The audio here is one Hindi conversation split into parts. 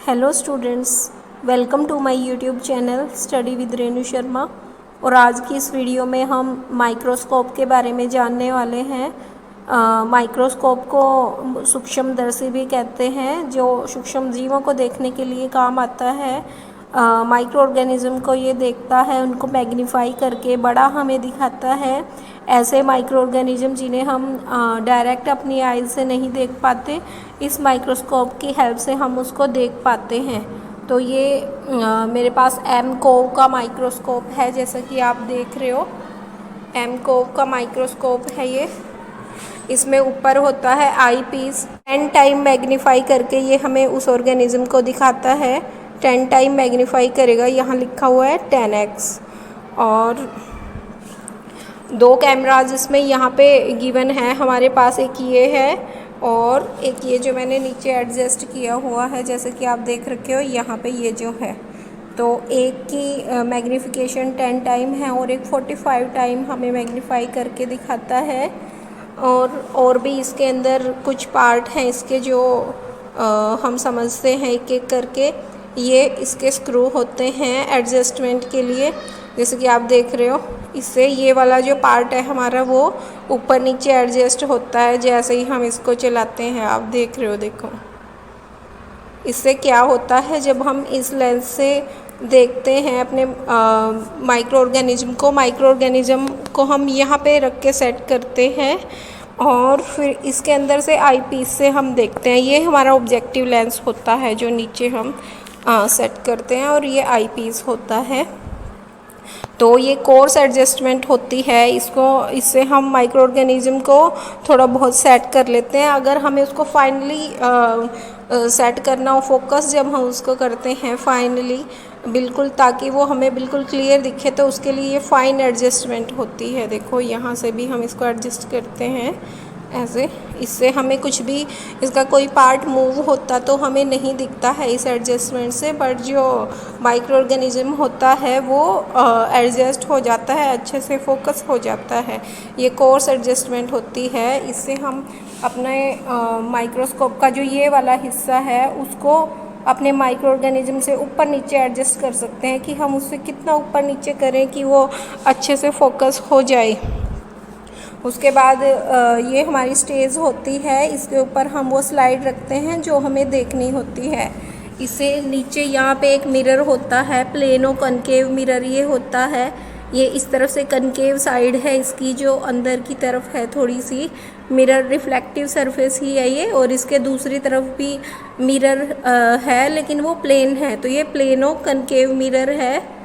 Hello students, welcome to my YouTube channel study with Renu Sharma. और आज की इस वीडियो में हम माइक्रोस्कोप के बारे में जानने वाले हैं। माइक्रोस्कोप को सूक्ष्मदर्शी भी कहते हैं, जो सूक्ष्म जीवों को देखने के लिए काम आता है। माइक्रो ऑर्गेनिज्म को ये देखता है, उनको मैग्नीफाई करके बड़ा हमें दिखाता है। ऐसे माइक्रो ऑर्गेनिज्म जिन्हें हम डायरेक्ट अपनी आइज से नहीं देख पाते, इस माइक्रोस्कोप की हेल्प से हम उसको देख पाते हैं। तो ये मेरे पास एम-कोव का माइक्रोस्कोप है, जैसा कि आप देख रहे हो। एम-कोव का माइक्रोस्कोप है ये। इसमें ऊपर होता है आई पीस। 10 टाइम मैग्नीफाई करके ये हमें उस ऑर्गेनिज्म को दिखाता है। 10 टाइम मैग्नीफाई करेगा, यहाँ लिखा हुआ है 10x। और 2 कैमराज इसमें यहाँ पे गिवन है हमारे पास। एक ये है और एक ये जो मैंने नीचे एडजस्ट किया हुआ है, जैसे कि आप देख रखे हो यहाँ पे ये जो है। तो एक की मैग्नीफिकेशन 10 टाइम है और एक 45 टाइम हमें मैग्नीफाई करके दिखाता है। और भी इसके अंदर कुछ पार्ट हैं इसके जो हम समझते हैं एक एक करके। ये इसके स्क्रू होते हैं एडजस्टमेंट के लिए, जैसे कि आप देख रहे हो। इससे ये वाला जो पार्ट है हमारा वो ऊपर नीचे एडजस्ट होता है जैसे ही हम इसको चलाते हैं। आप देख रहे हो, देखो इससे क्या होता है। जब हम इस लेंस से देखते हैं अपने माइक्रो ऑर्गेनिज्म को हम यहाँ पे रख के सेट करते हैं और फिर इसके अंदर से आई पीस से हम देखते हैं। ये हमारा ऑब्जेक्टिव लेंस होता है जो नीचे हम सेट करते हैं, और ये आई पीस होता है। तो ये कोर्स एडजस्टमेंट होती है। इससे हम माइक्रो ऑर्गेनिज्म को थोड़ा बहुत सेट कर लेते हैं। अगर हमें उसको फाइनली सेट करना हो, फोकस जब हम उसको करते हैं फाइनली बिल्कुल, ताकि वो हमें बिल्कुल क्लियर दिखे, तो उसके लिए ये फाइन एडजस्टमेंट होती है। देखो यहाँ से भी हम इसको एडजस्ट करते हैं ऐसे। इससे हमें कुछ भी, इसका कोई पार्ट मूव होता तो हमें नहीं दिखता है इस एडजस्टमेंट से, बट जो माइक्रो ऑर्गेनिज्म होता है वो एडजस्ट हो जाता है, अच्छे से फोकस हो जाता है। ये कोर्स एडजस्टमेंट होती है। इससे हम अपने माइक्रोस्कोप का जो ये वाला हिस्सा है उसको अपने माइक्रो ऑर्गेनिज्म से ऊपर नीचे एडजस्ट कर सकते हैं कि हम उससे कितना ऊपर नीचे करें कि वो अच्छे से फोकस हो जाए। उसके बाद ये हमारी स्टेज होती है, इसके ऊपर हम वो स्लाइड रखते हैं जो हमें देखनी होती है। इसे नीचे यहाँ पे एक मिरर होता है, प्लेनो कनकेव मिरर ये होता है। ये इस तरफ से कनकेव साइड है इसकी, जो अंदर की तरफ है थोड़ी सी। मिरर रिफ्लेक्टिव सरफेस ही है ये, और इसके दूसरी तरफ भी मिरर है, लेकिन वो प्लेन है। तो ये प्लेनो कनकेव मिरर है।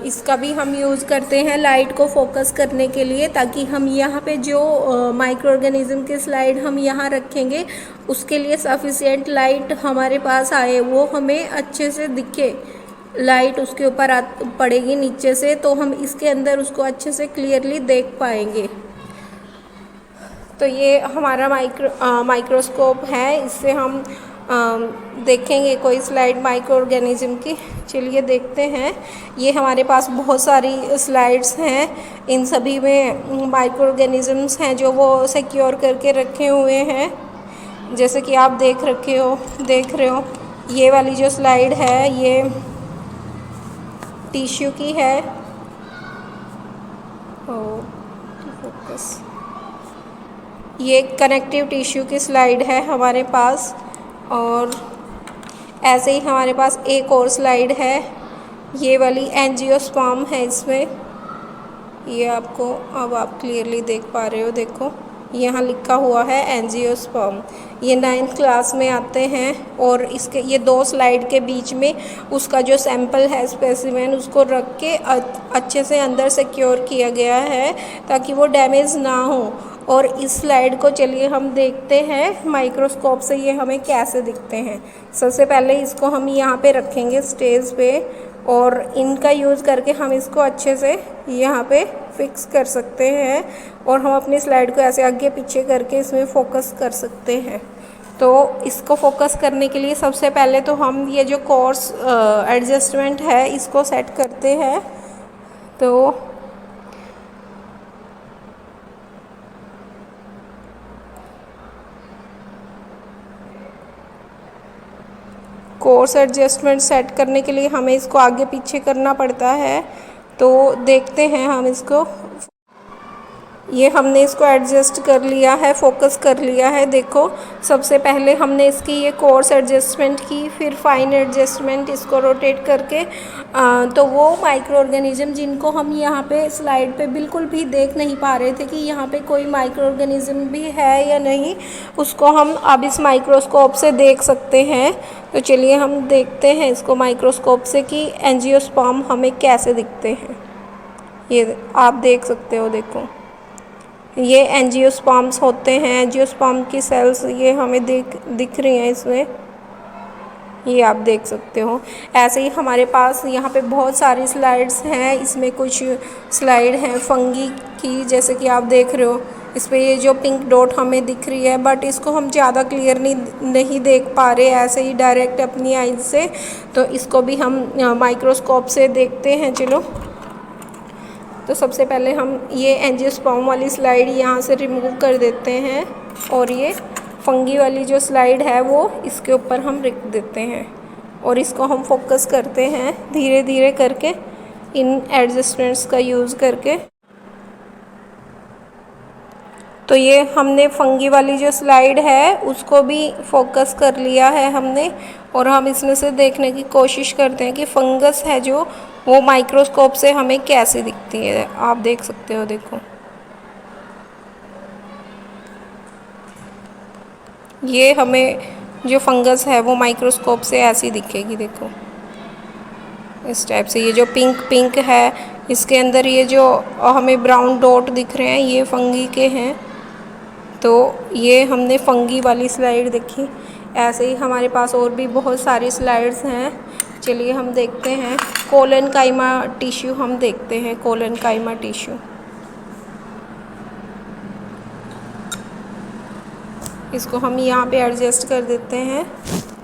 इसका भी हम यूज़ करते हैं लाइट को फोकस करने के लिए, ताकि हम यहाँ पे जो माइक्रो ऑर्गेनिज्म के स्लाइड हम यहाँ रखेंगे उसके लिए सफिशिएंट लाइट हमारे पास आए, वो हमें अच्छे से दिखे। लाइट उसके ऊपर पड़ेगी नीचे से, तो हम इसके अंदर उसको अच्छे से क्लियरली देख पाएंगे। तो ये हमारा माइक्रोस्कोप है। इससे हम देखेंगे कोई स्लाइड माइक्रो ऑर्गेनिज्म की। चलिए देखते हैं। ये हमारे पास बहुत सारी स्लाइड्स हैं, इन सभी में माइक्रो ऑर्गेनिजम्स हैं जो वो सिक्योर करके रखे हुए हैं, जैसे कि आप देख रहे हो। ये वाली जो स्लाइड है ये टिश्यू की है। फोकस, ये कनेक्टिव टिश्यू की स्लाइड है हमारे पास। और ऐसे ही हमारे पास एक और स्लाइड है, ये वाली एंजियोस्पर्म है इसमें। ये आपको अब आप क्लियरली देख पा रहे हो, देखो यहाँ लिखा हुआ है एंजियोस्पर्म। ये 9th क्लास में आते हैं। और इसके ये 2 स्लाइड के बीच में उसका जो सैंपल है, स्पेसिमेन, उसको रख के अच्छे से अंदर सिक्योर किया गया है ताकि वो डैमेज ना हो। और इस स्लाइड को चलिए हम देखते हैं माइक्रोस्कोप से ये हमें कैसे दिखते हैं। सबसे पहले इसको हम यहाँ पे रखेंगे स्टेज पे, और इनका यूज़ करके हम इसको अच्छे से यहाँ पे फिक्स कर सकते हैं, और हम अपनी स्लाइड को ऐसे आगे पीछे करके इसमें फोकस कर सकते हैं। तो इसको फोकस करने के लिए सबसे पहले तो हम ये जो कोर्स एडजस्टमेंट है इसको सेट करते हैं। तो कोर्स एडजस्टमेंट सेट करने के लिए हमें इसको आगे पीछे करना पड़ता है। तो देखते हैं हम इसको। ये हमने इसको एडजस्ट कर लिया है, फोकस कर लिया है। देखो सबसे पहले हमने इसकी ये कोर्स एडजस्टमेंट की, फिर फाइन एडजस्टमेंट, इसको रोटेट करके तो वो माइक्रो ऑर्गेनिज़म जिनको हम यहाँ पे स्लाइड पे बिल्कुल भी देख नहीं पा रहे थे कि यहाँ पे कोई माइक्रो ऑर्गेनिज़म भी है या नहीं, उसको हम अब इस माइक्रोस्कोप से देख सकते हैं। तो चलिए हम देखते हैं इसको माइक्रोस्कोप से कि एंजियोस्पर्म हमें कैसे दिखते हैं। ये आप देख सकते हो, देखो ये एंजियोस्पर्म्स होते हैं। एंजियोस्पर्म की सेल्स ये हमें दिख रही हैं इसमें, ये आप देख सकते हो। ऐसे ही हमारे पास यहाँ पे बहुत सारी स्लाइड्स हैं। इसमें कुछ स्लाइड हैं फंगी की, जैसे कि आप देख रहे हो। इस पर ये जो पिंक डॉट हमें दिख रही है, बट इसको हम ज़्यादा क्लियर नहीं देख पा रहे ऐसे ही डायरेक्ट अपनी आइज से। तो इसको भी हम माइक्रोस्कोप से देखते हैं। चलो, तो सबसे पहले हम ये एंजियोस्पर्म वाली स्लाइड यहाँ से रिमूव कर देते हैं और ये फंगी वाली जो स्लाइड है वो इसके ऊपर हम रख देते हैं और इसको हम फोकस करते हैं धीरे धीरे करके इन एडजस्टमेंट्स का यूज़ करके। तो ये हमने फंगी वाली जो स्लाइड है उसको भी फोकस कर लिया है हमने, और हम इसमें से देखने की कोशिश करते हैं कि फंगस है जो वो माइक्रोस्कोप से हमें कैसे दिखती है। आप देख सकते हो, देखो ये हमें जो फंगस है वो माइक्रोस्कोप से ऐसी दिखेगी। देखो इस टाइप से, ये जो पिंक पिंक है इसके अंदर ये जो हमें ब्राउन डॉट दिख रहे हैं ये फंगी के हैं। तो ये हमने फंगी वाली स्लाइड देखी। ऐसे ही हमारे पास और भी बहुत सारी स्लाइड्स हैं। चलिए हम देखते हैं कोलन काइमा टिश्यू, हम देखते हैं कोलन काइमा टिश्यू। इसको हम यहाँ पे एडजस्ट कर देते हैं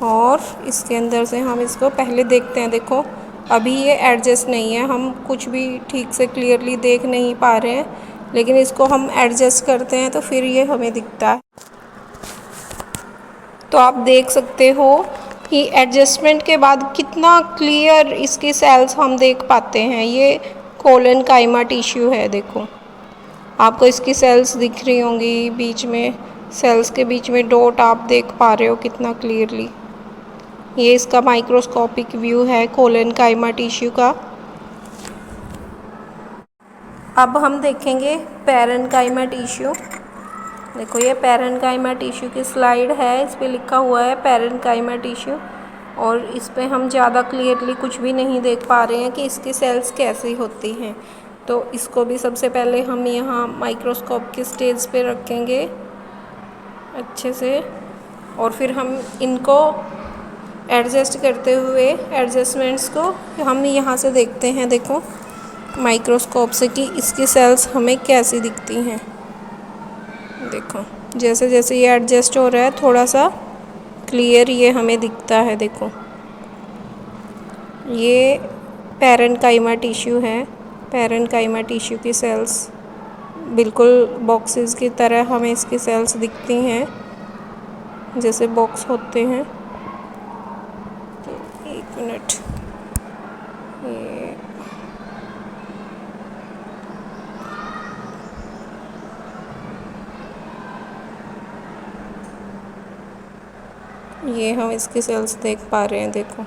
और इसके अंदर से हम इसको पहले देखते हैं। देखो अभी ये एडजस्ट नहीं है, हम कुछ भी ठीक से क्लियरली देख नहीं पा रहे हैं, लेकिन इसको हम एडजस्ट करते हैं तो फिर ये हमें दिखता है। तो आप देख सकते हो कि एडजस्टमेंट के बाद कितना क्लियर इसकी सेल्स हम देख पाते हैं। ये कोलन काइमा टिश्यू है। देखो आपको इसकी सेल्स दिख रही होंगी, बीच में सेल्स के बीच में डॉट आप देख पा रहे हो कितना क्लियरली। ये इसका माइक्रोस्कोपिक व्यू है कोलन काइमा टिश्यू का। अब हम देखेंगे पैरेन्काइमा टिश्यू। देखो ये पैरेन्काइमा टिश्यू की स्लाइड है, इस पे लिखा हुआ है पैरेन्काइमा टिश्यू, और इस पे हम ज़्यादा क्लियरली कुछ भी नहीं देख पा रहे हैं कि इसकी सेल्स कैसी होती हैं। तो इसको भी सबसे पहले हम यहाँ माइक्रोस्कोप की स्टेज पे रखेंगे अच्छे से, और फिर हम इनको एडजस्ट करते हुए एडजस्टमेंट्स को हम यहाँ से देखते हैं। देखो माइक्रोस्कोप से कि इसकी सेल्स हमें कैसी दिखती हैं। देखो जैसे जैसे ये एडजस्ट हो रहा है थोड़ा सा क्लियर ये हमें दिखता है। देखो ये पैरेन्काइमा टिश्यू है। पैरेन्काइमा टिश्यू की सेल्स बिल्कुल बॉक्सेस की तरह हमें इसकी सेल्स दिखती हैं, जैसे बॉक्स होते हैं। तो एक मिनट, ये हम इसकी सेल्स देख पा रहे हैं। देखो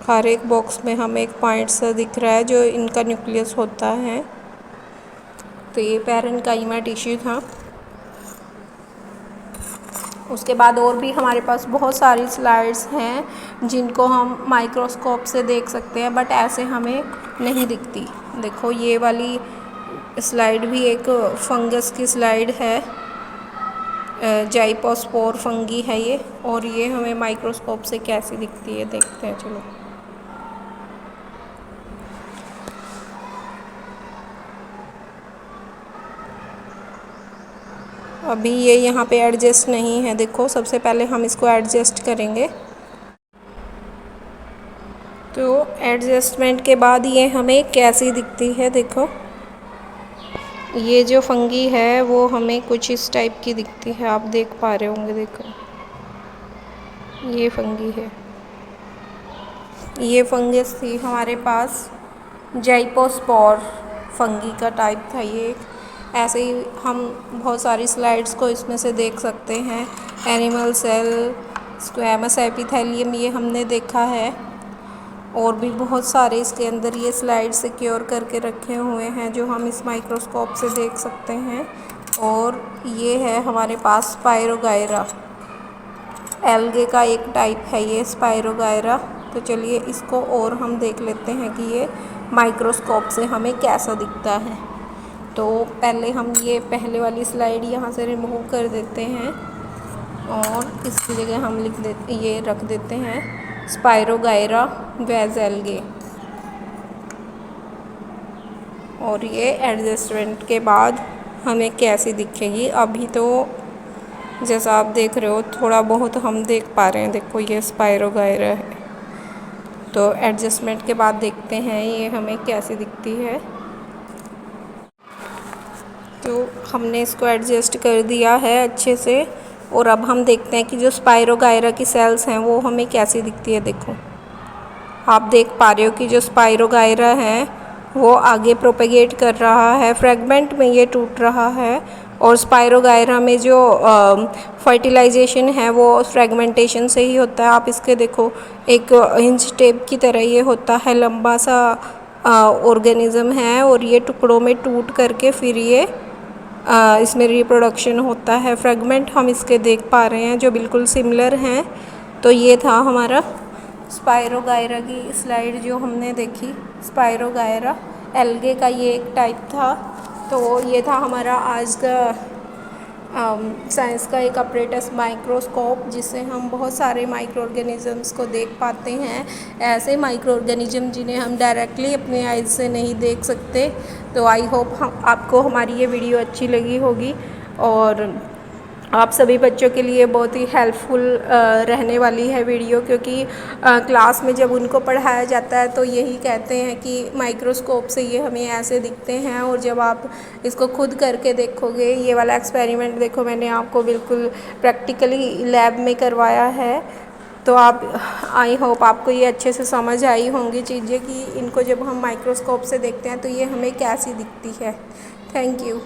हर एक बॉक्स में हमें एक पॉइंट सा दिख रहा है जो इनका न्यूक्लियस होता है। तो ये पैरेन्काइमा टिश्यू था। उसके बाद और भी हमारे पास बहुत सारी स्लाइड्स हैं जिनको हम माइक्रोस्कोप से देख सकते हैं, बट ऐसे हमें नहीं दिखती। देखो ये वाली स्लाइड भी एक फंगस की स्लाइड है, जाइपोस्पोर फंगी है ये, और ये हमें माइक्रोस्कोप से कैसी दिखती है देखते हैं। चलो अभी ये यहाँ पे एडजस्ट नहीं है। देखो सबसे पहले हम इसको एडजस्ट करेंगे। तो एडजस्टमेंट के बाद ये हमें कैसी दिखती है। देखो ये जो फंगी है वो हमें कुछ इस टाइप की दिखती है, आप देख पा रहे होंगे। देखो ये फंगी है। ये फंगस थी हमारे पास, जाइपोस्पोर फंगी का टाइप था ये। ऐसे ही हम बहुत सारी स्लाइड्स को इसमें से देख सकते हैं। एनिमल सेल, स्क्वैमस एपिथेलियम ये हमने देखा है, और भी बहुत सारे इसके अंदर ये स्लाइड सिक्योर करके रखे हुए हैं जो हम इस माइक्रोस्कोप से देख सकते हैं। और ये है हमारे पास स्पायरोगायरा, एल्गे का एक टाइप है ये स्पायरोगायरा। तो चलिए इसको और हम देख लेते हैं कि ये माइक्रोस्कोप से हमें कैसा दिखता है। तो पहले हम ये पहले वाली स्लाइड यहाँ से रिमूव कर देते हैं और इसकी जगह हम लिख देते, ये रख देते हैं स्पायरोगायरा वैज एल्गे। और ये एडजस्टमेंट के बाद हमें कैसी दिखेगी। अभी तो जैसा आप देख रहे हो थोड़ा बहुत हम देख पा रहे हैं, देखो ये स्पायरोगायरा है। तो एडजस्टमेंट के बाद देखते हैं ये हमें कैसी दिखती है। तो हमने इसको एडजस्ट कर दिया है अच्छे से, और अब हम देखते हैं कि जो स्पायरोगायरा की सेल्स हैं वो हमें कैसी दिखती है। देखो आप देख पा रहे हो कि जो स्पायरोगायरा है वो आगे प्रोपेगेट कर रहा है, फ्रेगमेंट में ये टूट रहा है। और स्पायरोगायरा में जो फर्टिलाइजेशन है वो फ्रेगमेंटेशन से ही होता है। आप इसके देखो एक हिंज टेप की तरह ये होता है, लंबा सा ऑर्गेनिज्म है, और ये टुकड़ों में टूट करके फिर ये इसमें रिप्रोडक्शन होता है। फ्रेगमेंट हम इसके देख पा रहे हैं जो बिल्कुल सिमिलर हैं। तो ये था हमारा स्पायरोगायरा की स्लाइड जो हमने देखी। स्पायरोगायरा एल्गे का ये एक टाइप था। तो ये था हमारा आज का साइंस का एक अपरेटस माइक्रोस्कोप, जिससे हम बहुत सारे माइक्रो ऑर्गेनिज़म्स को देख पाते हैं। ऐसे माइक्रो ऑर्गेनिज़म जिन्हें हम डायरेक्टली अपने आइज से नहीं देख सकते। तो आई होप आपको हमारी ये वीडियो अच्छी लगी होगी, और आप सभी बच्चों के लिए बहुत ही हेल्पफुल रहने वाली है वीडियो, क्योंकि क्लास में जब उनको पढ़ाया जाता है तो यही कहते हैं कि माइक्रोस्कोप से ये हमें ऐसे दिखते हैं, और जब आप इसको खुद करके देखोगे, ये वाला एक्सपेरिमेंट देखो मैंने आपको बिल्कुल प्रैक्टिकली लैब में करवाया है। तो आप आई होप आपको ये अच्छे से समझ आई होंगी चीज़ें कि इनको जब हम माइक्रोस्कोप से देखते हैं तो ये हमें कैसी दिखती है। Thank you.